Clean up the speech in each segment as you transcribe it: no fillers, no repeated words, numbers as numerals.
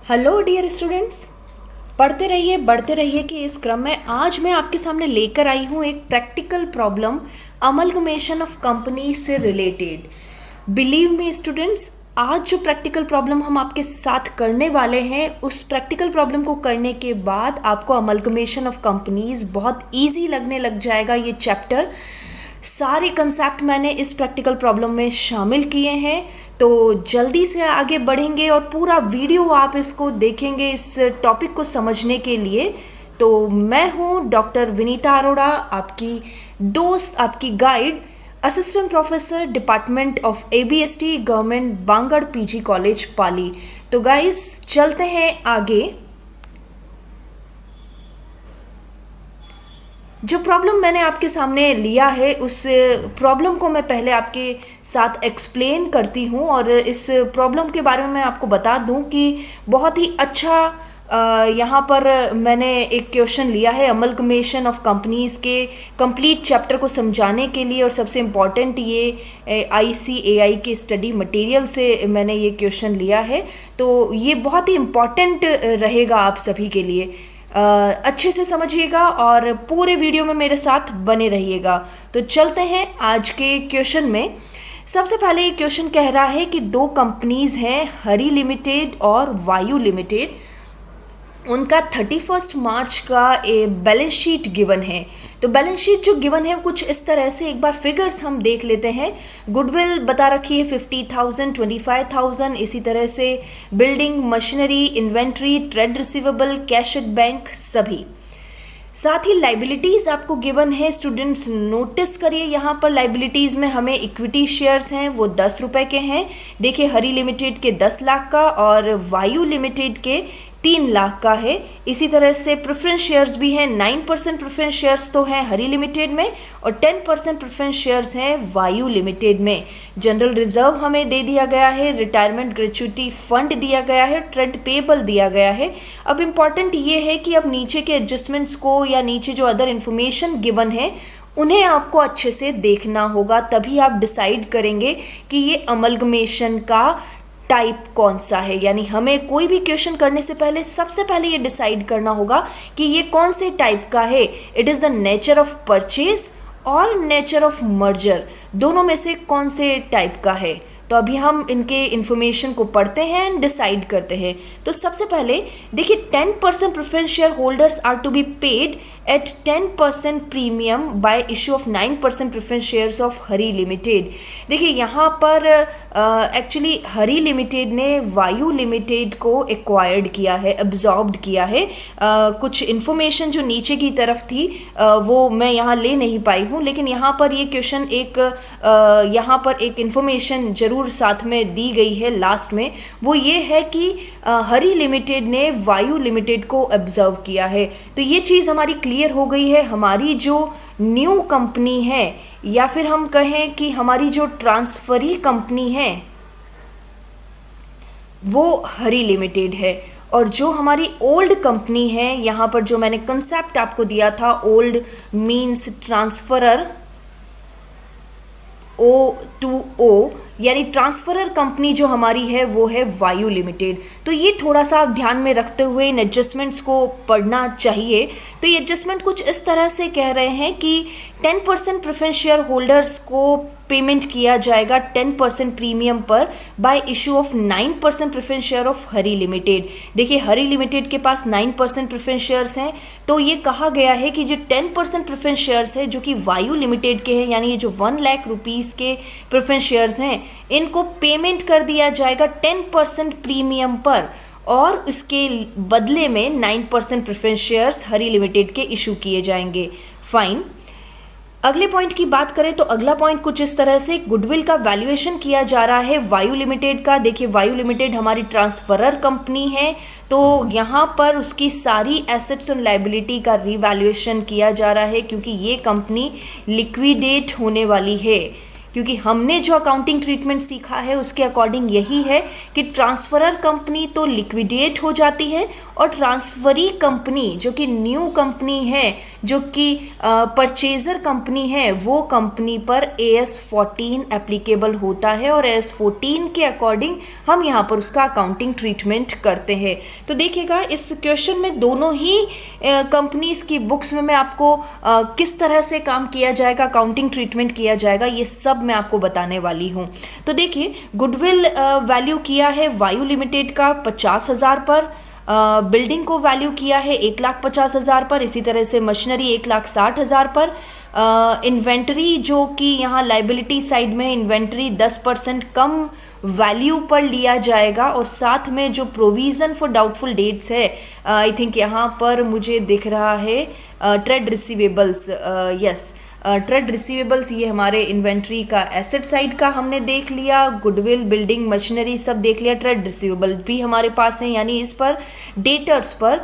Hello dear students, पढ़ते रहिए बढ़ते रहिए कि इस क्रम में आज मैं आपके सामने लेकर आई हूँ एक practical problem amalgamation of company से रिलेटेड। बिलीव मी स्टूडेंट्स, आज जो प्रैक्टिकल प्रॉब्लम हम आपके साथ करने वाले हैं उस प्रैक्टिकल प्रॉब्लम को करने के बाद आपको अमलगमेशन ऑफ कंपनीज बहुत ईजी लगने लग जाएगा। ये चैप्टर सारे कंसेप्ट मैंने इस प्रैक्टिकल प्रॉब्लम में शामिल किए हैं, तो जल्दी से आगे बढ़ेंगे और पूरा वीडियो आप इसको देखेंगे इस टॉपिक को समझने के लिए। तो मैं हूँ डॉक्टर विनीता अरोड़ा, आपकी दोस्त, आपकी guide, assistant professor department of ABST government Bangur PG college Pali. तो गाइस चलते हैं आगे। जो प्रॉब्लम मैंने आपके सामने लिया है उस प्रॉब्लम को मैं पहले आपके साथ एक्सप्लेन करती हूँ और इस प्रॉब्लम के बारे में मैं आपको बता दूँ कि बहुत ही अच्छा यहाँ पर मैंने एक क्वेश्चन लिया है अमलगमेशन ऑफ कंपनीज के कंप्लीट चैप्टर को समझाने के लिए, और सबसे इम्पॉर्टेंट ये ICAI के स्टडी मटेरियल से मैंने ये क्वेश्चन लिया है। तो ये बहुत ही इम्पॉर्टेंट रहेगा आप सभी के लिए। अच्छे से समझिएगा और पूरे वीडियो में मेरे साथ बने रहिएगा। तो चलते हैं आज के क्वेश्चन में। सबसे पहले ये क्वेश्चन कह रहा है कि दो कंपनीज हैं, हरी लिमिटेड और वायु लिमिटेड। उनका 31 मार्च का बैलेंस शीट गिवन है। तो बैलेंस शीट जो गिवन है कुछ इस तरह से, एक बार फिगर्स हम देख लेते हैं। गुडविल बता रखी है 50,000, 25,000, इसी तरह से building, machinery, inventory, trade receivable, cash at bank सभी। साथ ही लाइबिलिटीज़ आपको गिवन है। स्टूडेंट्स नोटिस करिए, यहाँ पर लाइबिलिटीज़ में हमें इक्विटी शेयर्स हैं वो 10 रुपये के हैं। देखिए हरी लिमिटेड के 10 लाख का और वायु लिमिटेड के 3 लाख का है। इसी तरह से प्रेफरेंस शेयर्स भी हैं। 9% प्रेफरेंस शेयर्स तो हैं हरी लिमिटेड में और 10% प्रेफरेंस शेयर्स हैं वायु लिमिटेड में। जनरल रिजर्व हमें दे दिया गया है, रिटायरमेंट ग्रेच्युटी फंड दिया गया है, ट्रेड पेबल दिया गया है। अब इम्पॉर्टेंट ये है कि अब नीचे के एडजस्टमेंट्स को या नीचे जो अदर इन्फॉर्मेशन गिवन है उन्हें आपको अच्छे से देखना होगा, तभी आप डिसाइड करेंगे कि ये अमलगमेशन का टाइप कौन सा है। यानी हमें कोई भी क्वेश्चन करने से पहले सबसे पहले ये डिसाइड करना होगा कि ये कौन से टाइप का है। It is the nature of purchase और नेचर ऑफ मर्जर, दोनों में से कौन से टाइप का है। तो अभी हम इनके इन्फॉर्मेशन को पढ़ते हैं एंड डिसाइड करते हैं। तो सबसे पहले देखिए 10% preference share holders are to be paid at 10% premium by issue of 9% preference shares of Hari limited. देखिए यहाँ पर एक्चुअली हरी लिमिटेड ने वायु लिमिटेड को एक्वायर्ड किया है, एब्जॉर्ब्ड किया है। कुछ इन्फॉर्मेशन जो नीचे की तरफ थी वो मैं यहाँ ले नहीं पाई हूँ, लेकिन यहाँ पर ये क्वेश्चन यहाँ पर एक इन्फॉर्मेशन जरूर साथ में दी गई है लास्ट में। वो ये है कि हरी लिमिटेड ने वायु लिमिटेड को ऑब्जर्व किया है। तो ये चीज़ हमारी क्लियर हो गई है। हमारी जो न्यू कंपनी है या फिर हम कहें कि हमारी जो ट्रांसफरी कंपनी है वो हरी लिमिटेड है, और जो हमारी ओल्ड कंपनी है, यहाँ पर जो मैंने कंसेप्ट आपको दिया था, ओल्ड मीन्स ट्रांसफरर, O2O, यानी ट्रांसफरर कंपनी जो हमारी है वो है वायु लिमिटेड। तो ये थोड़ा सा आप ध्यान में रखते हुए इन एडजस्टमेंट्स को पढ़ना चाहिए। तो ये एडजस्टमेंट कुछ इस तरह से कह रहे हैं कि 10% प्रेफरेंस शेयर होल्डर्स को पेमेंट किया जाएगा 10% प्रीमियम पर bye issue of 9% preference share of Hari limited. देखिए हरी लिमिटेड के पास 9% प्रेफरेंस शेयर्स हैं, तो ये कहा गया है कि जो 10% प्रेफरेंस शेयर्स है जो कि वायु लिमिटेड के हैं, यानी ये जो 1 लाख रुपीज़ के प्रेफरेंस शेयर्स हैं, इनको पेमेंट कर दिया जाएगा 10% प्रीमियम पर, और उसके बदले में 9% प्रेफरेंस शेयर्स हरी लिमिटेड के इशू किए जाएंगे। फाइन। अगले पॉइंट की बात करें तो अगला पॉइंट कुछ इस तरह से, गुडविल का वैल्यूएशन किया जा रहा है वायु लिमिटेड का। देखिए वायु लिमिटेड हमारी ट्रांसफरर कंपनी है, तो यहाँ पर उसकी सारी एसेट्स और लाइबिलिटी का रिवैल्यूएशन किया जा रहा है क्योंकि ये कंपनी लिक्विडेट होने वाली है। क्योंकि हमने जो अकाउंटिंग ट्रीटमेंट सीखा है उसके अकॉर्डिंग यही है कि ट्रांसफरर कंपनी तो लिक्विडेट हो जाती है और ट्रांसफरी कंपनी जो कि न्यू कंपनी है, जो कि परचेजर कंपनी है, वो कंपनी पर AS14 एप्लीकेबल होता है और AS14 के अकॉर्डिंग हम यहाँ पर उसका अकाउंटिंग ट्रीटमेंट करते हैं। तो देखिएगा इस क्वेश्चन में दोनों ही कंपनीज की बुक्स में मैं आपको किस तरह से काम किया जाएगा, अकाउंटिंग ट्रीटमेंट किया जाएगा, ये सब मैं आपको बताने वाली हूँ। तो देखिए गुडविल वैल्यू किया है वायु लिमिटेड का 50,000 पर, बिल्डिंग को वैल्यू किया है 1,50,000 पर, इसी तरह से मशीनरी 1,60,000 पर, इन्वेंटरी जो कि यहाँ लाइबिलिटी साइड में इन्वेंटरी 10% कम वैल्यू पर लिया जाएगा और साथ में जो प्रोविज़न फॉर डाउटफुल डेट्स है, आई थिंक यहाँ पर मुझे दिख रहा है trade receivables, yes trade receivables, ये हमारे इन्वेंट्री का एसेट साइड का हमने देख लिया, गुडविल बिल्डिंग मशीनरी सब देख लिया, ट्रेड रिसीवेबल भी हमारे पास है, यानी इस पर डेटर्स पर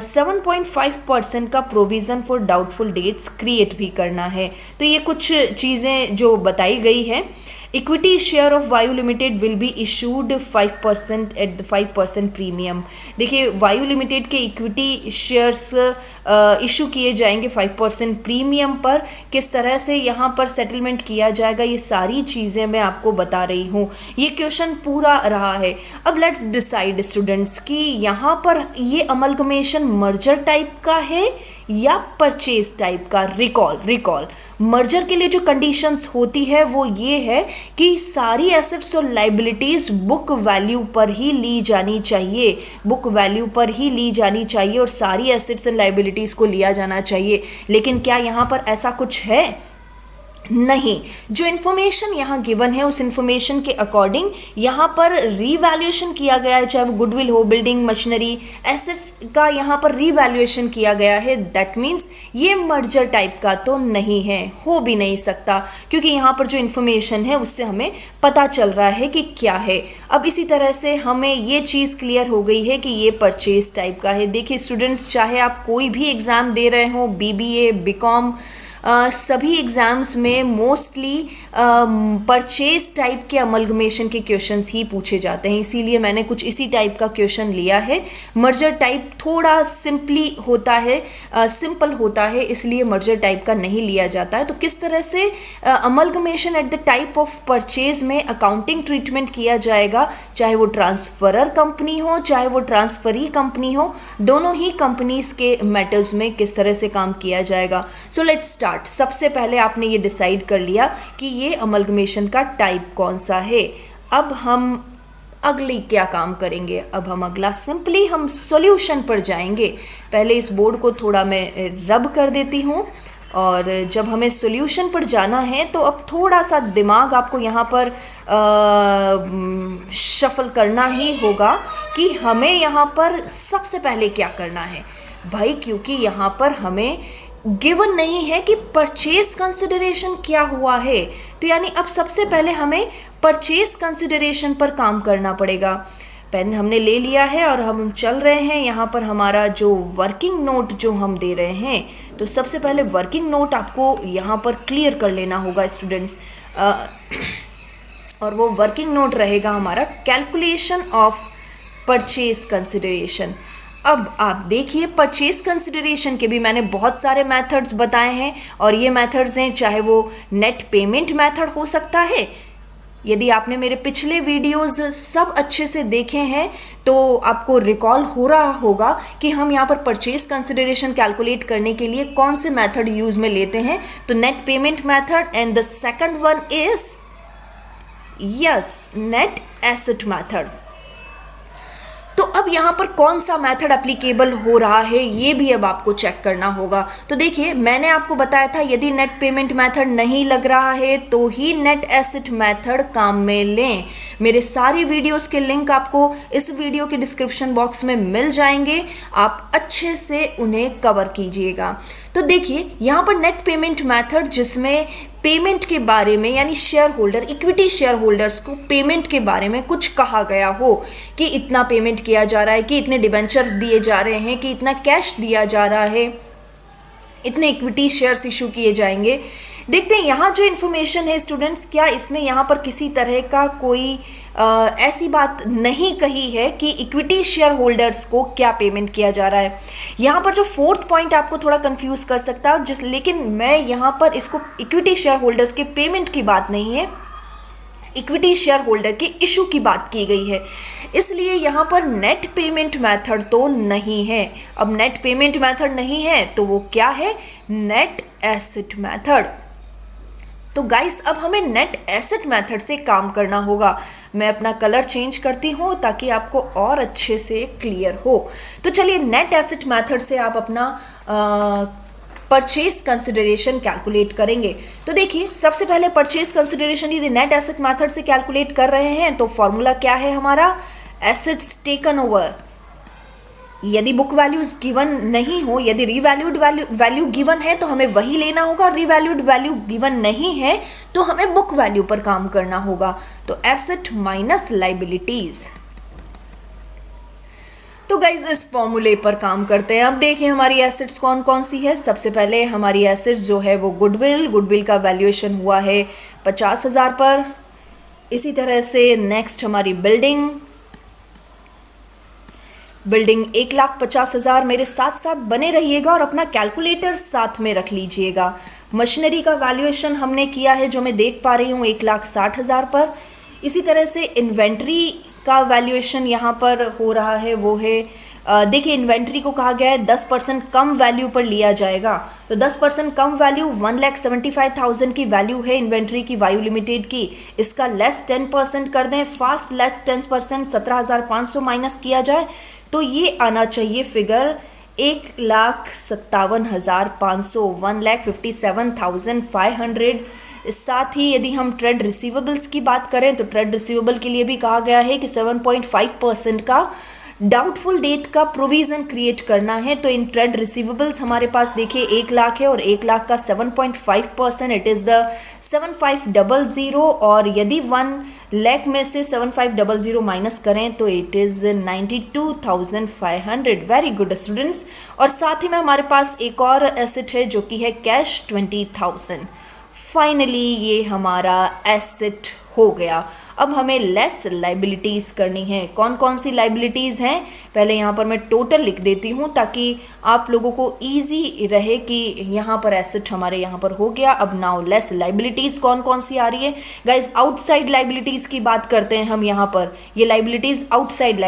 7.5% का provision for doubtful debts create भी करना है। तो ये कुछ चीज़ें जो बताई गई है। इक्विटी शेयर ऑफ वायु limited will be issued 5% at the 5% premium. देखिए वायु लिमिटेड के इक्विटी शेयर्स इशू किए जाएंगे 5% प्रीमियम पर। किस तरह से यहाँ पर सेटलमेंट किया जाएगा ये सारी चीज़ें मैं आपको बता रही हूँ। ये क्वेश्चन पूरा रहा है। अब लेट्स डिसाइड स्टूडेंट्स कि यहाँ पर ये अमलगमेशन मर्जर टाइप का है या परचेज टाइप का। रिकॉल मर्जर के लिए जो कंडीशंस होती है वो ये है कि सारी एसेट्स और लाइबिलिटीज बुक वैल्यू पर ही ली जानी चाहिए, बुक वैल्यू पर ही ली जानी चाहिए और सारी एसेट्स एंड लाइबिलिटीज को लिया जाना चाहिए। लेकिन क्या यहाँ पर ऐसा कुछ है? नहीं। जो इन्फॉर्मेशन यहाँ गिवन है उस इन्फॉर्मेशन के अकॉर्डिंग यहाँ पर रीवैल्यूएशन किया गया है, चाहे वो गुडविल हो, बिल्डिंग, मशीनरी, एसेट्स का यहाँ पर रीवैल्यूएशन किया गया है। दैट मीन्स ये मर्जर टाइप का तो नहीं है, हो भी नहीं सकता, क्योंकि यहाँ पर जो इन्फॉर्मेशन है उससे हमें पता चल रहा है कि क्या है। अब इसी तरह से हमें ये चीज़ क्लियर हो गई है कि ये परचेज टाइप का है। देखिए स्टूडेंट्स, चाहे आप कोई भी एग्ज़ाम दे रहे हो, BBA, BCom, सभी एग्ज़ाम्स में मोस्टली परचेज टाइप के अमलगमेशन के क्वेश्चंस ही पूछे जाते हैं, इसीलिए मैंने कुछ इसी टाइप का क्वेश्चन लिया है। मर्जर टाइप थोड़ा सिंपल होता है, इसलिए मर्जर टाइप का नहीं लिया जाता है। तो किस तरह से amalgamation at the type of purchase में अकाउंटिंग ट्रीटमेंट किया जाएगा, चाहे वो ट्रांसफरर कंपनी हो चाहे वो ट्रांसफरी कंपनी हो, दोनों ही कंपनीज के मैटर्स में किस तरह से काम किया जाएगा। So let's start. सबसे पहले आपने ये डिसाइड कर लिया कि ये अमलगमेशन का टाइप कौन सा है। अब हम अगली क्या काम करेंगे? अब हम अगला सिंपली हम सॉल्यूशन पर जाएंगे। पहले इस बोर्ड को थोड़ा मैं रब कर देती हूँ और जब हमें सॉल्यूशन पर जाना है तो अब थोड़ा सा दिमाग आपको यहाँ पर शफल करना ही होगा कि हमें यहाँ पर सबसे पहले क्या करना है भाई, क्योंकि यहाँ पर हमें गिवन नहीं है कि परचेज कंसिडरेशन क्या हुआ है। तो यानी अब सबसे पहले हमें परचेज कंसिडरेशन पर काम करना पड़ेगा। पेन हमने ले लिया है और हम चल रहे हैं यहाँ पर हमारा जो वर्किंग नोट जो हम दे रहे हैं। तो सबसे पहले वर्किंग नोट आपको यहाँ पर क्लियर कर लेना होगा स्टूडेंट्स, और वो वर्किंग नोट रहेगा हमारा कैलकुलेशन ऑफ परचेज कंसिडरेशन। अब आप देखिए परचेज कंसिडरेशन के भी मैंने बहुत सारे मेथड्स बताए हैं और ये मेथड्स हैं, चाहे वो नेट पेमेंट मेथड हो सकता है। यदि आपने मेरे पिछले वीडियोस सब अच्छे से देखे हैं तो आपको रिकॉल हो रहा होगा कि हम यहाँ पर परचेज कंसिडरेशन कैलकुलेट करने के लिए कौन से मेथड यूज में लेते हैं। तो net payment method and the second one is yes net asset method. तो अब यहाँ पर कौन सा मेथड एप्लीकेबल हो रहा है ये भी अब आपको चेक करना होगा। तो देखिए मैंने आपको बताया था यदि नेट पेमेंट मेथड नहीं लग रहा है तो ही नेट एसेट मेथड काम में लें। मेरे सारे वीडियोस के लिंक आपको इस वीडियो के डिस्क्रिप्शन बॉक्स में मिल जाएंगे, आप अच्छे से उन्हें कवर कीजिएगा। तो देखिए यहाँ पर नेट पेमेंट मेथड जिसमें पेमेंट के बारे में यानी share holder, equity share holders को पेमेंट के बारे में कुछ कहा गया हो कि इतना पेमेंट किया जा रहा है, कि इतने डिबेंचर दिए जा रहे हैं, कि इतना कैश दिया जा रहा है, इतने इक्विटी शेयर्स इशू किए जाएंगे। देखते हैं यहाँ जो इन्फॉर्मेशन है स्टूडेंट्स, क्या इसमें यहाँ पर किसी तरह का कोई ऐसी बात नहीं कही है कि इक्विटी शेयर होल्डर्स को क्या पेमेंट किया जा रहा है। यहाँ पर जो फोर्थ पॉइंट आपको थोड़ा कंफ्यूज कर सकता है, लेकिन मैं यहाँ पर इसको इक्विटी शेयर होल्डर्स के पेमेंट की बात नहीं है, इक्विटी शेयर होल्डर के इशू की बात की गई है, इसलिए यहाँ पर नेट पेमेंट मेथड तो नहीं है। अब नेट पेमेंट मेथड नहीं है तो वो क्या है, नेट एसेट मेथड। तो गाइस अब हमें नेट एसेट मेथड से काम करना होगा। मैं अपना कलर चेंज करती हूँ ताकि आपको और अच्छे से क्लियर हो। तो चलिए नेट एसेट मेथड से आप अपना परचेज कंसिडरेशन कैलकुलेट करेंगे। तो देखिए सबसे पहले परचेज कंसिडरेशन यदि नेट एसेट मेथड से कैलकुलेट कर रहे हैं तो फॉर्मूला क्या है हमारा, एसेट्स टेकन ओवर। यदि बुक वैल्यूज गिवन नहीं हो, यदि रीवैल्यूड वैल्यू गिवन है तो हमें वही लेना होगा, रीवैल्यूड वैल्यू गिवन नहीं है तो हमें बुक वैल्यू पर काम करना होगा। तो एसेट माइनस लाइबिलिटीज। तो गाइज इस फॉर्मूले पर काम करते हैं। अब देखिए हमारी एसेट्स कौन कौन सी है। सबसे पहले हमारी एसेट्स जो है वो गुडविल का वैल्यूएशन हुआ है 50,000 पर। इसी तरह से नेक्स्ट हमारी बिल्डिंग 1,50,000। मेरे साथ साथ बने रहिएगा और अपना कैलकुलेटर साथ में रख लीजिएगा। मशीनरी का वैल्यूएशन हमने किया है जो मैं देख पा रही हूँ 1,60,000 पर। इसी तरह से इन्वेंट्री का वैल्यूएशन यहाँ पर हो रहा है, वो है देखिए इन्वेंट्री को कहा गया है 10% कम वैल्यू पर लिया जाएगा। तो 10% कम वैल्यू 1,75,000 की वैल्यू है इन्वेंट्री की वायु लिमिटेड की। इसका लेस 10% कर दें, फास्ट लेस 10%, 17,500 माइनस किया जाए तो ये आना चाहिए फिगर 1,57,500, 1,57,500। साथ ही यदि हम ट्रेड रिसीवेबल्स की बात करें तो ट्रेड रिसीवेबल के लिए भी कहा गया है कि 7.5% का डाउटफुल डेट का प्रोविजन क्रिएट करना है। तो इन ट्रेड रिसीवेबल्स हमारे पास देखिए 1 लाख है और 1 लाख का 7.5% इट इज़ द 7500। और यदि 1 लाख में से 7500 माइनस करें तो it is 92,500। Very good students. और साथ ही में हमारे पास एक और एसेट है जो कि है कैश 20,000। फाइनली ये हमारा एसेट हो गया। अब हमें लेस लाइबिलिटीज़ करनी है। कौन कौन सी लाइबिलिटीज़ हैं, पहले यहाँ पर मैं टोटल लिख देती हूँ ताकि आप लोगों को इजी रहे कि यहाँ पर एसेट हमारे यहाँ पर हो गया। अब नाउ लेस लाइबिलिटीज़ कौन कौन सी आ रही है गाइज, आउटसाइड लाइबिलिटीज़ की बात करते हैं हम यहाँ पर। ये लाइबिलिटीज़ आउटसाइड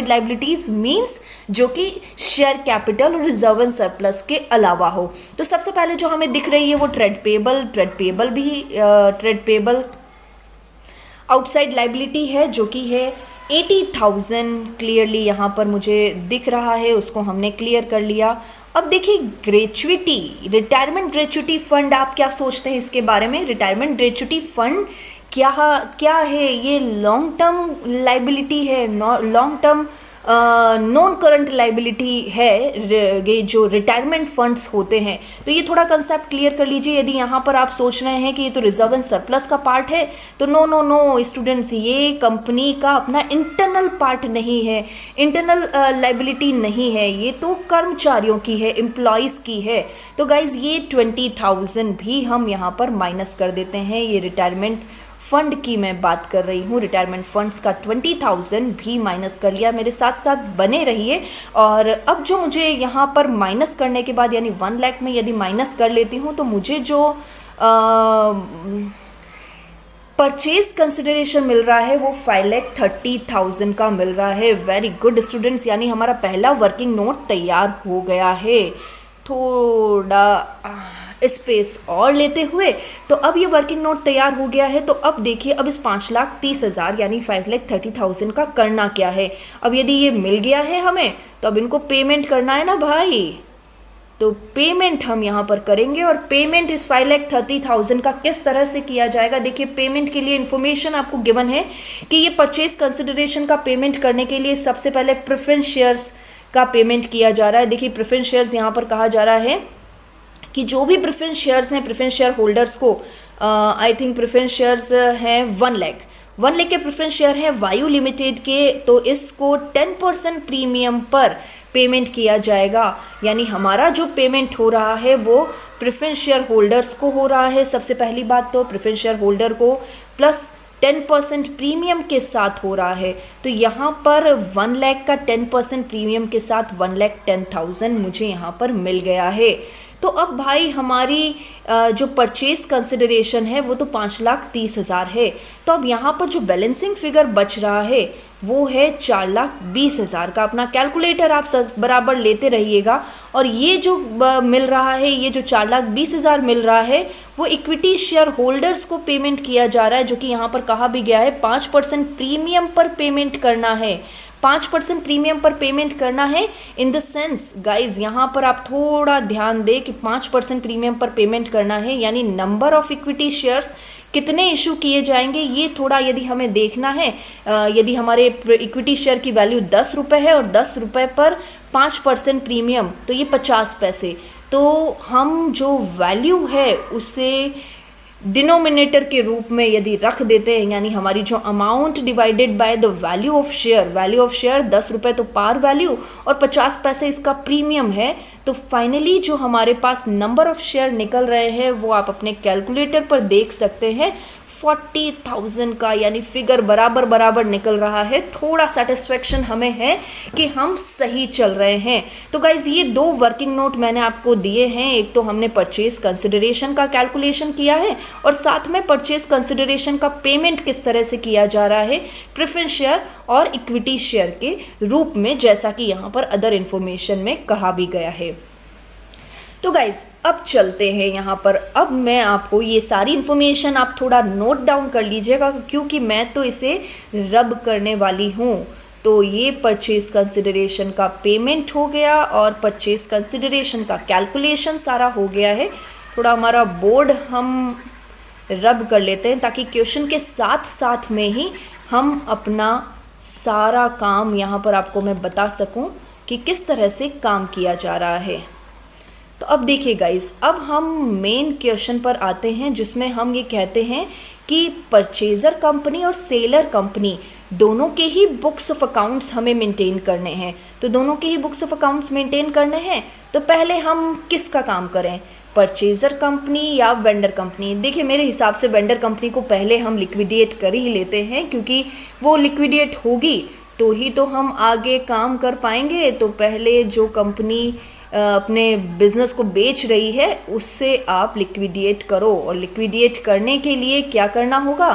लाइबिलिटीज़ मीन्स जो कि शेयर कैपिटल और रिजर्व एंड सरप्लस के अलावा हो। तो सबसे पहले जो हमें दिख रही है वो ट्रेड पेबल आउटसाइड लाइबिलिटी है जो कि है 80,000। क्लियरली यहाँ पर मुझे दिख रहा है, उसको हमने क्लियर कर लिया। अब देखिए ग्रेचुइटी, रिटायरमेंट ग्रेचुइटी फंड, आप क्या सोचते हैं इसके बारे में। रिटायरमेंट ग्रेचुइटी फंड क्या है, ये लॉन्ग टर्म लाइबिलिटी है, long term non current liability है। ये जो रिटायरमेंट फंड्स होते हैं, तो ये थोड़ा कंसेप्ट क्लियर कर लीजिए। यदि यहाँ पर आप सोच रहे हैं कि ये तो रिजर्व एंड सरप्लस का पार्ट है, तो नो स्टूडेंट्स, ये कंपनी का अपना इंटरनल पार्ट नहीं है, इंटरनल लाइबिलिटी नहीं है, ये तो कर्मचारियों की है, एम्प्लॉयज़ की है। तो गाइज ये 20,000 भी हम यहाँ पर माइनस कर देते हैं। ये रिटायरमेंट फंड की मैं बात कर रही हूँ, रिटायरमेंट फंड्स का 20,000 भी माइनस कर लिया। मेरे साथ साथ बने रहिए। और अब जो मुझे यहाँ पर माइनस करने के बाद यानी 1 लाख में यदि माइनस कर लेती हूँ तो मुझे जो परचेज कंसिडरेशन मिल रहा है वो 5,30,000 का मिल रहा है। वेरी गुड स्टूडेंट्स, यानी हमारा पहला वर्किंग नोट तैयार हो गया है। थोड़ा स्पेस और लेते हुए, तो अब ये वर्किंग नोट तैयार हो गया है। तो अब देखिए अब इस 5,30,000 यानी 5,30,000 का करना क्या है। अब यदि ये मिल गया है हमें तो अब इनको पेमेंट करना है ना भाई। तो पेमेंट हम यहाँ पर करेंगे और पेमेंट इस 5,30,000 का किस तरह से किया जाएगा। देखिए पेमेंट के लिए इन्फॉर्मेशन आपको गिवन है कि ये परचेज कंसिडरेशन का पेमेंट करने के लिए सबसे पहले प्रेफरेंस शेयर्स का पेमेंट किया जा रहा है। देखिए प्रेफरेंस शेयर्स यहाँ पर कहा जा रहा है कि जो भी प्रेफरेंस शेयर्स हैं, प्रेफरेंस शेयर होल्डर्स को आई थिंक प्रेफरेंस शेयर्स हैं 1 लाख के प्रेफरेंस शेयर हैं वायु लिमिटेड के, तो इसको 10% प्रीमियम पर पेमेंट किया जाएगा। यानी हमारा जो पेमेंट हो रहा है वो प्रेफरेंस शेयर होल्डर्स को हो रहा है। सबसे पहली बात तो प्रेफरेंस शेयर होल्डर को प्लस 10% प्रीमियम के साथ हो रहा है। तो यहाँ पर 1 लाख का 10% प्रीमियम के साथ 1,10,000 मुझे यहाँ पर मिल गया है। तो अब भाई हमारी जो परचेज कंसिडरेशन है वो तो 5,30,000 है। तो अब यहाँ पर जो बैलेंसिंग फिगर बच रहा है वो है 4,20,000 का। अपना कैलकुलेटर आप बराबर लेते रहिएगा। और ये जो मिल रहा है, ये जो 4,20,000 मिल रहा है वो इक्विटी शेयर होल्डर्स को पेमेंट किया जा रहा है, जो कि यहाँ पर कहा भी गया है 5% प्रीमियम पर पेमेंट करना है। 5% प्रीमियम पर पेमेंट करना है इन द सेंस गाइज, यहाँ पर आप थोड़ा ध्यान दें कि 5% प्रीमियम पर पेमेंट करना है, यानी नंबर ऑफ इक्विटी शेयर्स कितने इशू किए जाएंगे ये थोड़ा यदि हमें देखना है। यदि हमारे इक्विटी शेयर की वैल्यू 10 रुपये है और 10 रुपये पर 5% प्रीमियम तो ये 50 पैसे। तो हम जो वैल्यू है उसे डिनोमिनेटर के रूप में यदि रख देते हैं, यानी हमारी जो amount divided by the value of share 10 रुपये तो पार वैल्यू और 50 पैसे इसका प्रीमियम है। तो फाइनली जो हमारे पास नंबर ऑफ शेयर निकल रहे हैं वो आप अपने कैलकुलेटर पर देख सकते हैं 40,000 का, यानी फिगर बराबर निकल रहा है। थोड़ा सेटिस्फेक्शन हमें है कि हम सही चल रहे हैं। तो गाइज ये 2 वर्किंग नोट मैंने आपको दिए हैं। एक तो हमने परचेज कंसिडरेशन का कैलकुलेशन किया है और साथ में परचेज कंसिडरेशन का पेमेंट किस तरह से किया जा रहा है प्रेफरेंस शेयर और इक्विटी शेयर के रूप में, जैसा कि यहाँ पर अदर इन्फॉर्मेशन में कहा भी गया है। तो गाइज अब चलते हैं यहाँ पर। अब मैं आपको ये सारी इन्फॉर्मेशन आप थोड़ा नोट डाउन कर लीजिएगा, क्योंकि मैं तो इसे रब करने वाली हूँ। तो ये परचेज कंसिडरेशन का पेमेंट हो गया और परचेज कंसिडरेशन का कैलकुलेशन सारा हो गया है। थोड़ा हमारा बोर्ड हम रब कर लेते हैं ताकि क्वेश्चन के साथ साथ में ही हम अपना सारा काम यहाँ पर आपको मैं बता सकूँ कि किस तरह से काम किया जा रहा है। तो अब देखिए गाइस, अब हम मेन क्वेश्चन पर आते हैं, जिसमें हम ये कहते हैं कि परचेज़र कंपनी और सेलर कंपनी दोनों के ही बुक्स ऑफ अकाउंट्स हमें मेंटेन करने हैं। तो दोनों के ही बुक्स ऑफ अकाउंट्स मेंटेन करने हैं तो पहले हम किसका काम करें, परचेज़र कंपनी या वेंडर कंपनी। देखिए मेरे हिसाब से वेंडर कंपनी को पहले हम लिक्विडेट कर ही लेते हैं, क्योंकि वो लिक्विडेट होगी तो ही तो हम आगे काम कर पाएंगे। तो पहले जो कंपनी अपने बिजनेस को बेच रही है उससे आप लिक्विडेट करो। और लिक्विडेट करने के लिए क्या करना होगा,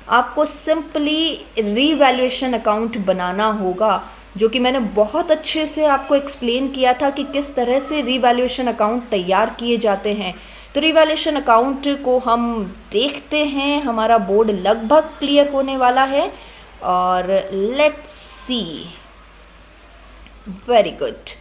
आपको सिंपली रीवैल्यूएशन अकाउंट बनाना होगा, जो कि मैंने बहुत अच्छे से आपको एक्सप्लेन किया था कि किस तरह से रीवैल्यूएशन अकाउंट तैयार किए जाते हैं। तो रीवैल्यूएशन अकाउंट को हम देखते हैं। हमारा बोर्ड लगभग क्लियर होने वाला है और लेट्स सी। Very good.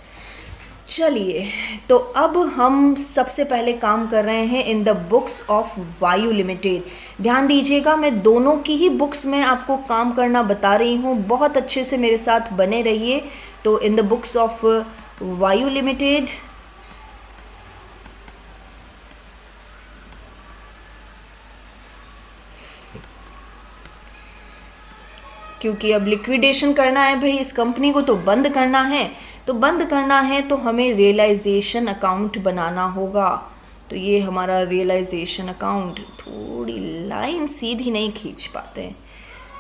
चलिए, तो अब हम सबसे पहले काम कर रहे हैं इन द बुक्स ऑफ वायु लिमिटेड। ध्यान दीजिएगा, मैं दोनों की ही बुक्स में आपको काम करना बता रही हूँ, बहुत अच्छे से मेरे साथ बने रहिए। तो इन द बुक्स ऑफ वायु लिमिटेड क्योंकि अब लिक्विडेशन करना है भाई, इस कंपनी को तो बंद करना है। तो बंद करना है तो हमें रियलाइजेशन अकाउंट बनाना होगा। तो ये हमारा रियलाइजेशन अकाउंट, थोड़ी लाइन सीधी नहीं खींच पाते हैं।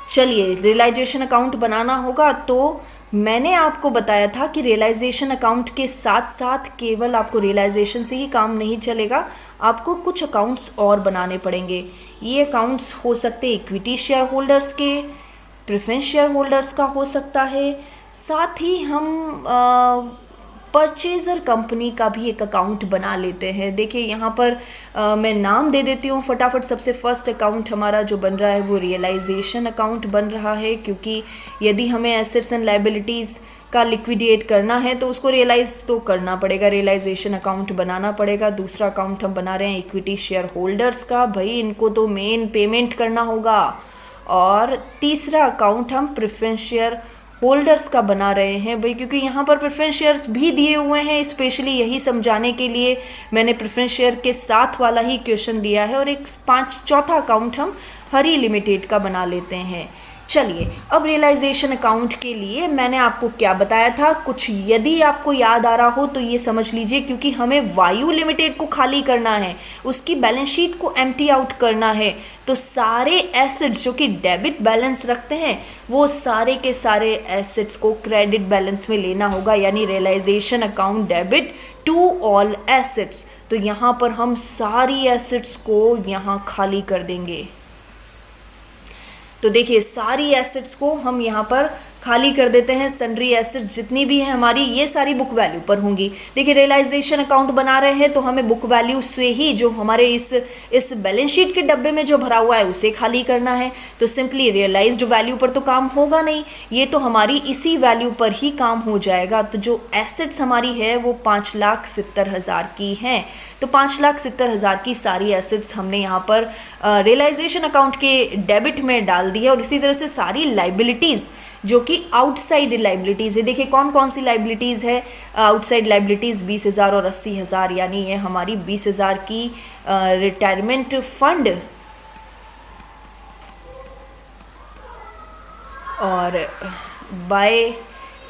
चलिए, रियलाइजेशन अकाउंट बनाना होगा। तो मैंने आपको बताया था कि रियलाइजेशन अकाउंट के साथ साथ केवल आपको रियलाइजेशन से ही काम नहीं चलेगा, आपको कुछ अकाउंट्स और बनाने पड़ेंगे। ये अकाउंट्स हो सकते हैं इक्विटी शेयर होल्डर्स के, प्रेफरेंस शेयर होल्डर्स का हो सकता है, साथ ही हम परचेज़र कंपनी का भी एक अकाउंट बना लेते हैं। देखिए यहाँ पर मैं नाम दे देती हूँ फटाफट। सबसे फर्स्ट अकाउंट हमारा जो बन रहा है वो रियलाइजेशन अकाउंट बन रहा है, क्योंकि यदि हमें एसेट्स एंड लायबिलिटीज़ का लिक्विडेट करना है तो उसको रियलाइज़ तो करना पड़ेगा, रियलाइजेशन अकाउंट बनाना पड़ेगा। दूसरा अकाउंट हम बना रहे हैं इक्विटी शेयर होल्डर्स का, भाई इनको तो मेन पेमेंट करना होगा। और तीसरा अकाउंट हम प्रेफरेंस शेयर होल्डर्स का बना रहे हैं भाई, क्योंकि यहाँ पर प्रेफरेंस शेयर्स भी दिए हुए हैं। स्पेशली यही समझाने के लिए मैंने प्रेफरेंस शेयर के साथ वाला ही क्वेश्चन दिया है। और एक चौथा अकाउंट हम हरी लिमिटेड का बना लेते हैं। चलिए, अब रियलाइजेशन अकाउंट के लिए मैंने आपको क्या बताया था, कुछ यदि आपको याद आ रहा हो तो ये समझ लीजिए, क्योंकि हमें वायु लिमिटेड को खाली करना है, उसकी बैलेंस शीट को एम्प्टी आउट करना है, तो सारे एसेट्स जो कि डेबिट बैलेंस रखते हैं वो सारे के सारे एसेट्स को क्रेडिट बैलेंस में लेना होगा, यानी realisation account debit to all assets. तो यहाँ पर हम सारी एसेट्स को यहाँ खाली कर देंगे। तो देखिए, सारी एसेट्स को हम यहाँ पर खाली कर देते हैं। सन्ड्री एसेट्स जितनी भी हैं हमारी, ये सारी बुक वैल्यू पर होंगी। देखिए, रियलाइजेशन अकाउंट बना रहे हैं तो हमें बुक वैल्यू से ही जो हमारे इस बैलेंस शीट के डब्बे में जो भरा हुआ है उसे खाली करना है। तो सिंपली रियलाइज्ड वैल्यू पर तो काम होगा नहीं, ये तो हमारी इसी वैल्यू पर ही काम हो जाएगा। तो जो एसेट्स हमारी है वो 5,70,000 की हैं। तो 5,70,000 की सारी एसेट्स हमने यहाँ पर रियलाइजेशन अकाउंट के डेबिट में डाल दी है। और इसी तरह से सारी लाइबिलिटीज़ जो कि आउटसाइड लाइबिलिटीज़ है, देखिए कौन कौन सी लाइबिलिटीज़ है आउटसाइड लाइबिलिटीज़, 20,000 और 80,000, यानी ये हमारी 20,000 की रिटायरमेंट फंड और बाय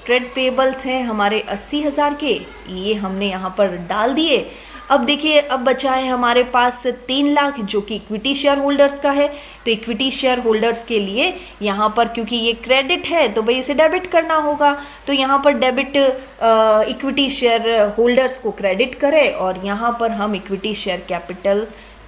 ट्रेड पेबल्स हैं हमारे 80,000 के, ये हमने यहाँ पर डाल दिए। अब देखिए, अब बचा है हमारे पास 3 लाख जो कि इक्विटी शेयर होल्डर्स का है। तो इक्विटी शेयर होल्डर्स के लिए यहाँ पर क्योंकि ये क्रेडिट है तो भाई इसे डेबिट करना होगा। तो यहाँ पर डेबिट इक्विटी शेयर होल्डर्स को क्रेडिट करें और यहाँ पर हम इक्विटी शेयर कैपिटल,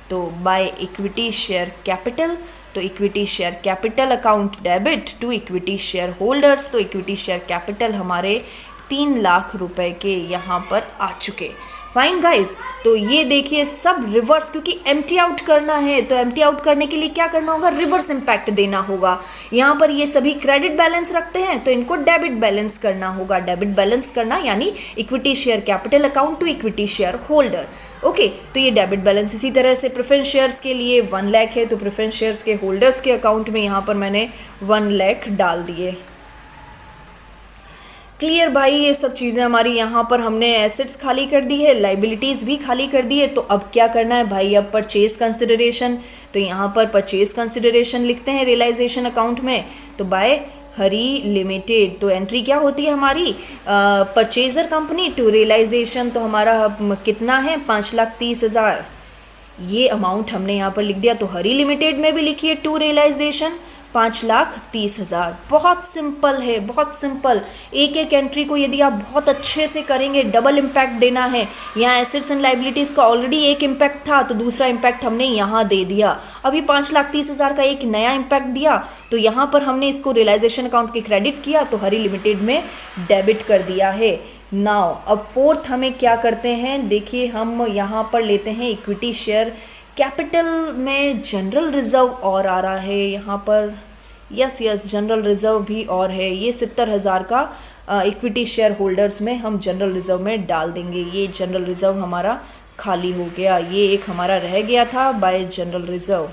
तो बाय इक्विटी शेयर कैपिटल, तो equity share capital account debit to equity share holders. तो इक्विटी शेयर कैपिटल हमारे 3 लाख रुपए के यहाँ पर आ चुके। फाइन गाइज, तो ये देखिए सब रिवर्स, क्योंकि एम्प्टी आउट करना है तो एम्प्टी आउट करने के लिए क्या करना होगा, रिवर्स इम्पैक्ट देना होगा। यहाँ पर ये सभी क्रेडिट बैलेंस रखते हैं तो इनको डेबिट बैलेंस करना होगा। डेबिट बैलेंस करना यानी equity share capital account to equity share holder. Okay, तो ये डेबिट बैलेंस इसी तरह से प्रेफरेंस शेयर्स के लिए 1 लाख है तो प्रेफरेंस शेयर्स के होल्डर्स के अकाउंट में यहाँ पर मैंने 1 लाख डाल दिए। क्लियर भाई, ये सब चीज़ें हमारी यहाँ पर हमने एसेट्स खाली कर दी है, लाइबिलिटीज़ भी खाली कर दी है। तो अब क्या करना है भाई, अब परचेज कंसिडरेशन, तो यहाँ पर परचेज कंसिडरेशन लिखते हैं रियलाइजेशन अकाउंट में। तो बाय हरी लिमिटेड, तो एंट्री क्या होती है हमारी, परचेजर कंपनी टू रियलाइजेशन, तो हमारा कितना है 5,30,000, ये अमाउंट हमने यहाँ पर लिख दिया। तो हरी लिमिटेड में भी लिखिए टू रियलाइजेशन 5,30,000। बहुत सिंपल है, बहुत सिंपल। एक एक एंट्री को यदि आप बहुत अच्छे से करेंगे, डबल इम्पैक्ट देना है। यहाँ एसेट्स एंड लाइबिलिटीज़ का ऑलरेडी एक इम्पैक्ट था तो दूसरा इम्पैक्ट हमने यहाँ दे दिया। अभी 5,30,000 का एक नया इम्पैक्ट दिया तो यहाँ पर हमने इसको रियलाइजेशन अकाउंट के क्रेडिट किया तो हरी लिमिटेड में डेबिट कर दिया है। नाउ अब फोर्थ हमें क्या करते हैं, देखिए हम यहाँ पर लेते हैं इक्विटी शेयर कैपिटल में जनरल रिजर्व और आ रहा है यहाँ पर, यस जनरल रिजर्व भी और है, ये 70,000 का इक्विटी शेयर होल्डर्स में हम जनरल रिजर्व में डाल देंगे। ये जनरल रिजर्व हमारा खाली हो गया, ये एक हमारा रह गया था बाय जनरल रिजर्व।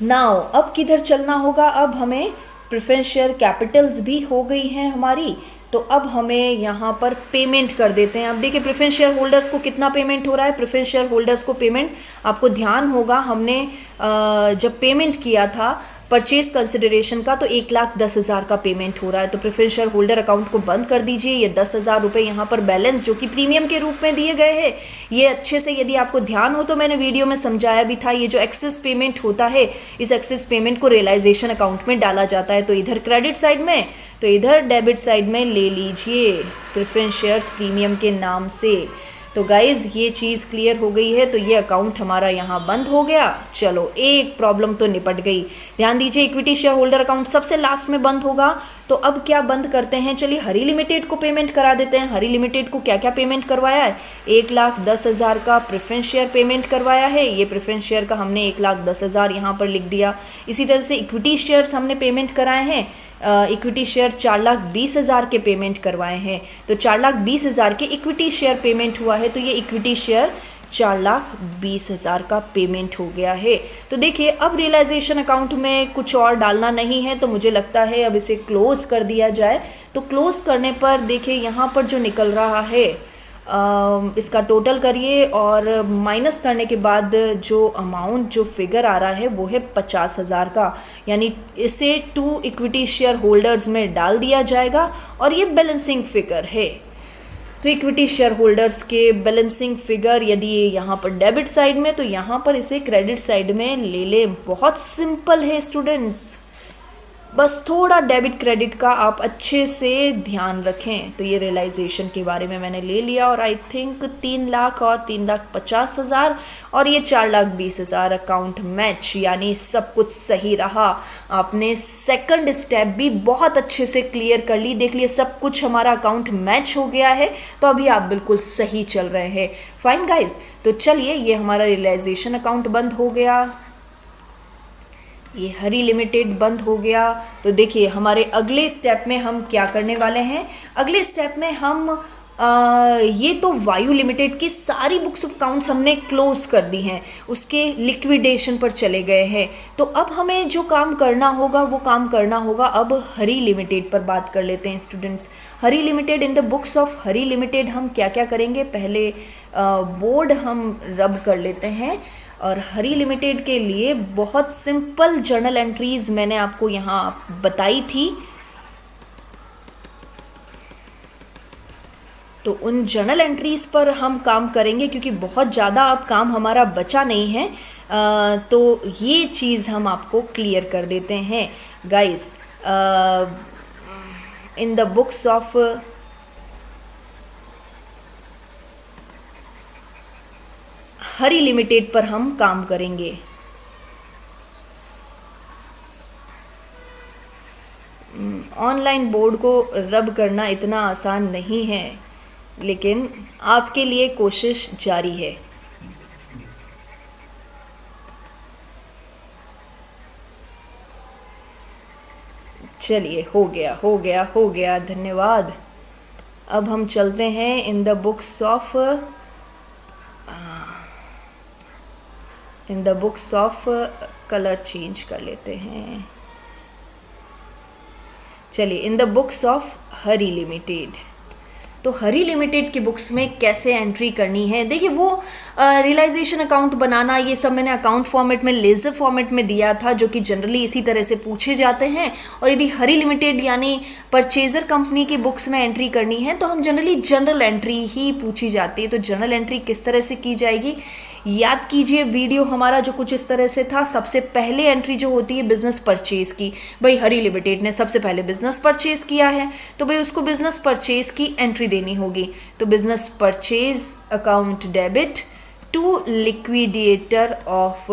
नाउ अब किधर चलना होगा, अब हमें प्रेफरेंस शेयर कैपिटल्स भी हो गई हैं हमारी, तो अब हमें यहाँ पर पेमेंट कर देते हैं। अब देखिए प्रेफरेंस शेयर होल्डर्स को कितना पेमेंट हो रहा है, प्रेफरेंस शेयर होल्डर्स को पेमेंट, आपको ध्यान होगा हमने जब पेमेंट किया था परचेज कंसिडरेशन का तो 1,10,000 का पेमेंट हो रहा है। तो प्रेफरेंस शेयर होल्डर अकाउंट को बंद कर दीजिए। ये 10,000 रुपये यहाँ पर बैलेंस जो कि प्रीमियम के रूप में दिए गए हैं, ये अच्छे से यदि आपको ध्यान हो तो मैंने वीडियो में समझाया भी था। ये जो एक्सेस पेमेंट होता है, इस एक्सेस पेमेंट को रियलाइजेशन अकाउंट में डाला जाता है। तो इधर क्रेडिट साइड में, तो इधर डेबिट साइड में ले लीजिए प्रेफरेंस शेयर्स प्रीमियम के नाम से। तो गाइज ये चीज़ क्लियर हो गई है, तो ये अकाउंट हमारा यहाँ बंद हो गया। चलो एक प्रॉब्लम तो निपट गई। ध्यान दीजिए इक्विटी शेयर होल्डर अकाउंट सबसे लास्ट में बंद होगा। तो अब क्या बंद करते हैं, चलिए हरी लिमिटेड को पेमेंट करा देते हैं। हरी लिमिटेड को क्या क्या पेमेंट करवाया है, 1,10,000 का प्रेफरेंस शेयर पेमेंट करवाया है। ये प्रेफरेंस शेयर का हमने 1,10,000 यहाँ पर लिख दिया। इसी तरह से इक्विटी शेयर्स हमने पेमेंट कराए हैं, इक्विटी शेयर 4,20,000 के पेमेंट करवाए हैं। तो 4,20,000 के इक्विटी शेयर पेमेंट हुआ है, तो ये इक्विटी शेयर 4,20,000 का पेमेंट हो गया है। तो देखिए अब रियलाइजेशन अकाउंट में कुछ और डालना नहीं है, तो मुझे लगता है अब इसे क्लोज कर दिया जाए। तो क्लोज करने पर देखिए यहाँ पर जो निकल रहा है इसका टोटल करिए और माइनस करने के बाद जो अमाउंट जो फिगर आ रहा है वो है 50,000 का, यानी इसे 2 इक्विटी शेयर होल्डर्स में डाल दिया जाएगा और ये बैलेंसिंग फिगर है। तो इक्विटी शेयर होल्डर्स के बैलेंसिंग फिगर यदि ये यहाँ पर डेबिट साइड में तो यहाँ पर इसे क्रेडिट साइड में ले लें। बहुत सिंपल है स्टूडेंट्स, बस थोड़ा डेबिट क्रेडिट का आप अच्छे से ध्यान रखें। तो ये रियलाइजेशन के बारे में मैंने ले लिया और आई थिंक 3 लाख और 3,50,000 और ये 4,20,000 अकाउंट मैच, यानी सब कुछ सही रहा। आपने सेकंड स्टेप भी बहुत अच्छे से क्लियर कर ली, देख लिए सब कुछ हमारा अकाउंट मैच हो गया है, तो अभी आप बिल्कुल सही चल रहे हैं। फाइन गाइज, तो चलिए ये हमारा रियलाइजेशन अकाउंट बंद हो गया, ये हरी लिमिटेड बंद हो गया। तो देखिए हमारे अगले स्टेप में हम क्या करने वाले हैं। अगले स्टेप में हम ये तो वायु लिमिटेड की सारी बुक्स ऑफ अकाउंट्स हमने क्लोज कर दी हैं, उसके लिक्विडेशन पर चले गए हैं। तो अब हमें जो काम करना होगा वो काम करना होगा अब हरी लिमिटेड पर बात कर लेते हैं students. Hari limited, in the books of Hari limited हम क्या क्या करेंगे, पहले बोर्ड हम रब कर लेते हैं। और हरी लिमिटेड के लिए बहुत सिंपल जर्नल एंट्रीज मैंने आपको यहाँ बताई थी, तो उन जर्नल एंट्रीज पर हम काम करेंगे क्योंकि बहुत ज़्यादा अब काम हमारा बचा नहीं है। तो ये चीज़ हम आपको क्लियर कर देते हैं guys. In the books of Hari limited पर हम काम करेंगे। ऑनलाइन बोर्ड को रब करना इतना आसान नहीं है, लेकिन आपके लिए कोशिश जारी है। चलिए हो गया हो गया हो गया, धन्यवाद। अब हम चलते हैं in the books of colour change कर लेते हैं। चलिए in the books of Hari limited, तो हरी लिमिटेड की बुक्स में कैसे एंट्री करनी है। देखिए वो रियलाइजेशन अकाउंट बनाना ये सब मैंने अकाउंट फॉर्मेट में, लेजर फॉर्मेट में दिया था, जो कि जनरली इसी तरह से पूछे जाते हैं। और यदि हरी लिमिटेड यानी परचेजर कंपनी की बुक्स में एंट्री करनी है तो हम जनरली जनरल एंट्री ही पूछी जाती है। तो जनरल एंट्री किस तरह से की जाएगी, याद कीजिए वीडियो हमारा जो कुछ इस तरह से था। सबसे पहले एंट्री जो होती है बिजनेस परचेज की, भाई हरी लिमिटेड ने सबसे पहले बिजनेस परचेज किया है तो भाई उसको बिजनेस परचेज की एंट्री देनी होगी। तो business purchase account debit to liquidator of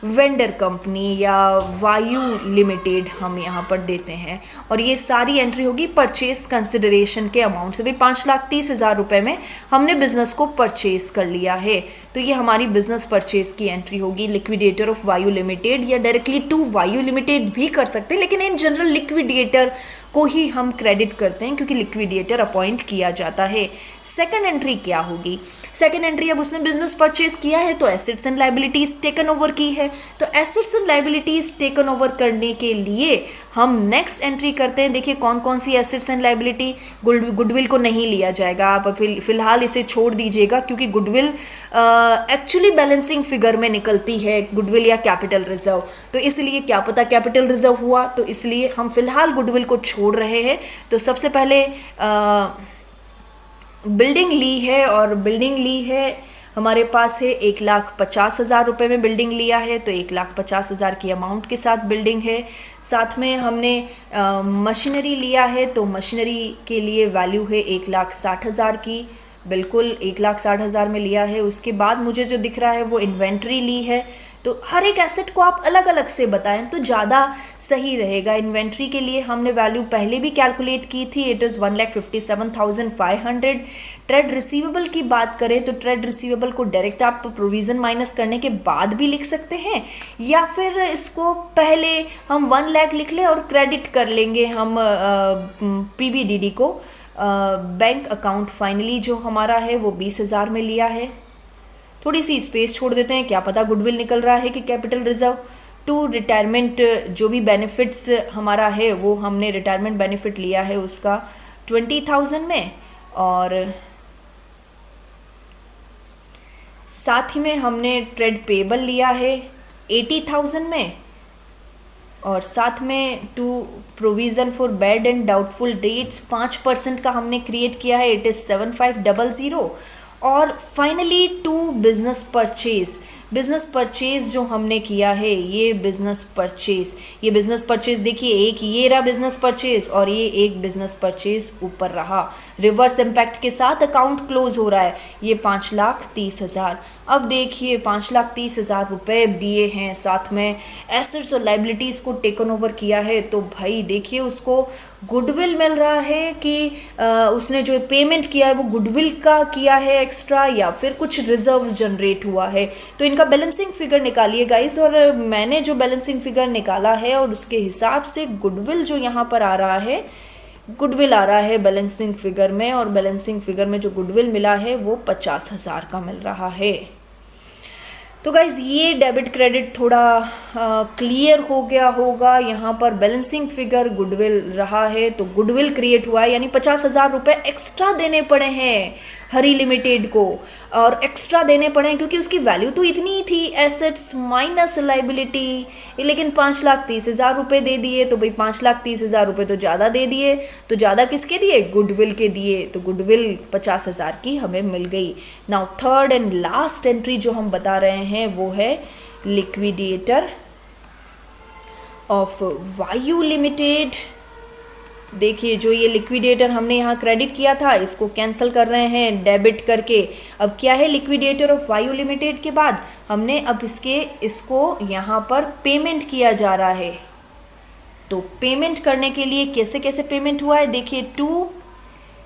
vendor company या वायु लिमिटेड हम यहाँ पर देते हैं। और ये सारी एंट्री होगी परचेज कंसिडरेशन के अमाउंट से, भाई 5,30,000 रुपये में हमने बिजनेस को परचेज कर लिया है। तो ये हमारी बिजनेस परचेज की एंट्री होगी। लिक्विडेटर ऑफ वायु लिमिटेड या डायरेक्टली टू वायु लिमिटेड भी कर सकते हैं, लेकिन इन जनरल लिक्विडेटर को ही हम क्रेडिट करते हैं क्योंकि लिक्विडेटर अपॉइंट किया जाता है। सेकंड एंट्री क्या होगी, सेकंड एंट्री अब उसने बिजनेस परचेज किया है तो assets and liabilities taken over की है। तो assets and liabilities taken over करने के लिए हम नेक्स्ट एंट्री करते हैं। देखिए कौन कौन सी एसेट्स एंड लायबिलिटी, गुडविल को नहीं लिया जाएगा, आप फिलहाल इसे छोड़ दीजिएगा क्योंकि गुडविल एक्चुअली बैलेंसिंग फिगर में निकलती है, गुडविल या कैपिटल रिजर्व। तो इसलिए क्या पता कैपिटल रिजर्व हुआ, तो इसलिए हम फिलहाल गुडविल को छोड़ रहे हैं। तो सबसे पहले बिल्डिंग ली है और बिल्डिंग ली है हमारे पास है 1,50,000 रुपये में बिल्डिंग लिया है, तो 1,50,000 की अमाउंट के साथ बिल्डिंग है। साथ में हमने मशीनरी लिया है तो मशीनरी के लिए वैल्यू है 1,60,000 की, बिल्कुल 1,60,000 में लिया है। उसके बाद मुझे जो दिख रहा है वो इन्वेंट्री ली है। तो हर एक एसेट को आप अलग अलग से बताएं तो ज़्यादा सही रहेगा। इन्वेंट्री के लिए हमने वैल्यू पहले भी कैलकुलेट की थी, इट इज़ 1,57,500। ट्रेड रिसीवेबल की बात करें तो ट्रेड रिसीवेबल को डायरेक्ट आप प्रोविज़न माइनस करने के बाद भी लिख सकते हैं, या फिर इसको पहले हम 1 लाख लिख लें और क्रेडिट कर लेंगे हम PBDD को। बैंक अकाउंट फाइनली जो हमारा है वो 20,000 में लिया है। थोड़ी सी स्पेस छोड़ देते हैं, क्या पता गुडविल निकल रहा है कि कैपिटल रिजर्व। टू रिटायरमेंट जो भी बेनिफिट्स हमारा है वो हमने रिटायरमेंट बेनिफिट लिया है उसका 20,000 में। और साथ ही में हमने ट्रेड पेबल लिया है 80,000 में, और साथ में to provision for bad and doubtful debts 5% का हमने क्रिएट किया है, इट इज़ 7500। और फाइनली टू बिजनेस परचेज जो हमने किया है, ये बिजनेस परचेज देखिए, एक ये रहा बिजनेस परचेज और ये एक बिजनेस परचेज ऊपर रहा, रिवर्स इम्पैक्ट के साथ अकाउंट क्लोज हो रहा है, ये 5,30,000। अब देखिए 5,30,000 रुपये दिए हैं, साथ में एसेट्स और लाइबिलिटीज़ को टेकन ओवर किया है, तो भाई देखिए उसको गुडविल मिल रहा है कि उसने जो पेमेंट किया है वो गुडविल का किया है एक्स्ट्रा, या फिर कुछ रिजर्व जनरेट हुआ है। तो इनका बैलेंसिंग फिगर निकालिए गाइस, और मैंने जो बैलेंसिंग फिगर निकाला है और उसके हिसाब से गुडविल जो यहाँ पर आ रहा है, गुडविल आ रहा है बैलेंसिंग फिगर में, और बैलेंसिंग फिगर में जो गुडविल मिला है वो 50,000 का मिल रहा है। तो गाइज़ ये डेबिट क्रेडिट थोड़ा क्लियर हो गया होगा। यहाँ पर बैलेंसिंग फिगर गुडविल रहा है, तो गुडविल क्रिएट हुआ है, यानी 50,000 रुपये एक्स्ट्रा देने पड़े हैं हरी लिमिटेड को, और एक्स्ट्रा देने पड़े हैं क्योंकि उसकी वैल्यू तो इतनी ही थी, एसेट्स माइनस लाइबिलिटी, लेकिन 5,30,000 रुपये दे दिए। तो भाई 5,30,000 रुपये तो ज़्यादा दे दिए, तो ज़्यादा किसके दिए? गुडविल के दिए, तो गुडविल 50,000 की हमें मिल गई। Now third and last entry जो हम बता रहे हैं वो है लिक्विडेटर ऑफ वायु लिमिटेड। देखिए जो ये लिक्विडेटर हमने यहाँ क्रेडिट किया था, इसको कैंसिल कर रहे हैं डेबिट करके। अब क्या है लिक्विडेटर ऑफ वायु लिमिटेड के बाद हमने अब इसको यहाँ पर पेमेंट किया जा रहा है। तो पेमेंट करने के लिए कैसे कैसे पेमेंट हुआ है देखिए,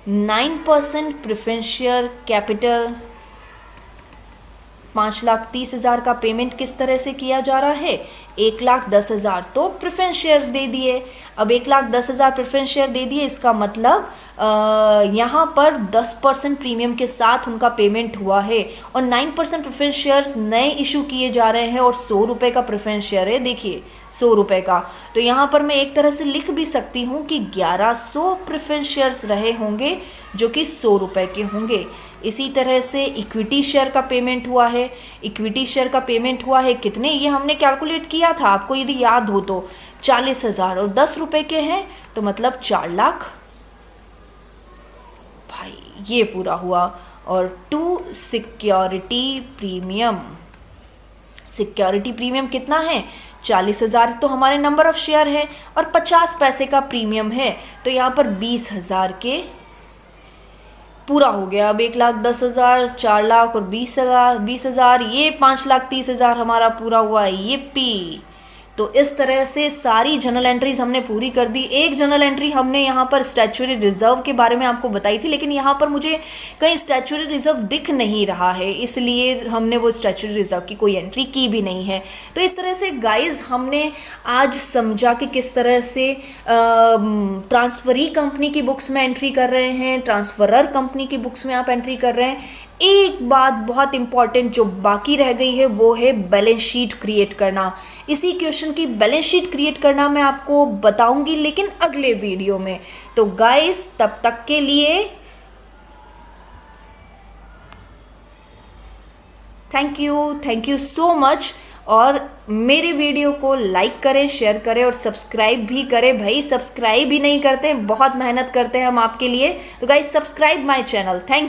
9% प्रेफरेंस शेयर कैपिटल 5,30,000 का पेमेंट किस तरह से किया जा रहा है, 1,10,000 तो प्रेफरेंस शेयर्स दे दिए। अब 1,10,000 प्रेफरेंस शेयर दे दिए, इसका मतलब यहाँ पर 10% प्रीमियम के साथ उनका पेमेंट हुआ है, और 9% प्रेफरेंस शेयर्स नए इशू किए जा रहे हैं, और 100 रुपये का प्रेफरेंस शेयर है, देखिए 100 रुपये का। तो यहाँ पर मैं एक तरह से लिख भी सकती हूँ कि 1,100 प्रेफरेंस शेयर्स रहे होंगे जो कि 100 रुपये के होंगे। इसी तरह से इक्विटी शेयर का पेमेंट हुआ है, इक्विटी शेयर का पेमेंट हुआ है कितने, ये हमने कैलकुलेट किया था, आपको यदि याद हो तो 40,000, और 10 रुपये के हैं तो मतलब 4 लाख। भाई ये पूरा हुआ। और टू सिक्योरिटी प्रीमियम कितना है, 40,000 तो हमारे नंबर ऑफ शेयर है, और 50 पैसे का प्रीमियम है, तो यहाँ पर 20,000 के पूरा हो गया। अब 1,10,000, 4 लाख और 20,000, ये 5,30,000 हमारा पूरा हुआ है, ये पी। तो इस तरह से सारी जनरल एंट्रीज हमने पूरी कर दी। एक जनरल एंट्री हमने यहाँ पर स्टैच्यूटरी रिजर्व के बारे में आपको बताई थी, लेकिन यहाँ पर मुझे कहीं स्टैच्यूटरी रिजर्व दिख नहीं रहा है, इसलिए हमने वो स्टैच्यूटरी रिजर्व की कोई एंट्री की भी नहीं है। तो इस तरह से गाइज हमने आज समझा कि किस तरह से ट्रांसफरी कंपनी की बुक्स में एंट्री कर रहे हैं, ट्रांसफरर कंपनी की बुक्स में आप एंट्री कर रहे हैं। एक बात बहुत इंपॉर्टेंट जो बाकी रह गई है वो है बैलेंस शीट क्रिएट करना। इसी क्वेश्चन की बैलेंस शीट क्रिएट करना मैं आपको बताऊंगी, लेकिन अगले वीडियो में। तो गाइस तब तक के लिए थैंक यू सो मच, और मेरे वीडियो को लाइक करें, शेयर करें और सब्सक्राइब भी करें। भाई सब्सक्राइब ही नहीं करते, बहुत मेहनत करते हैं हम आपके लिए। तो guys subscribe my channel. Thank you.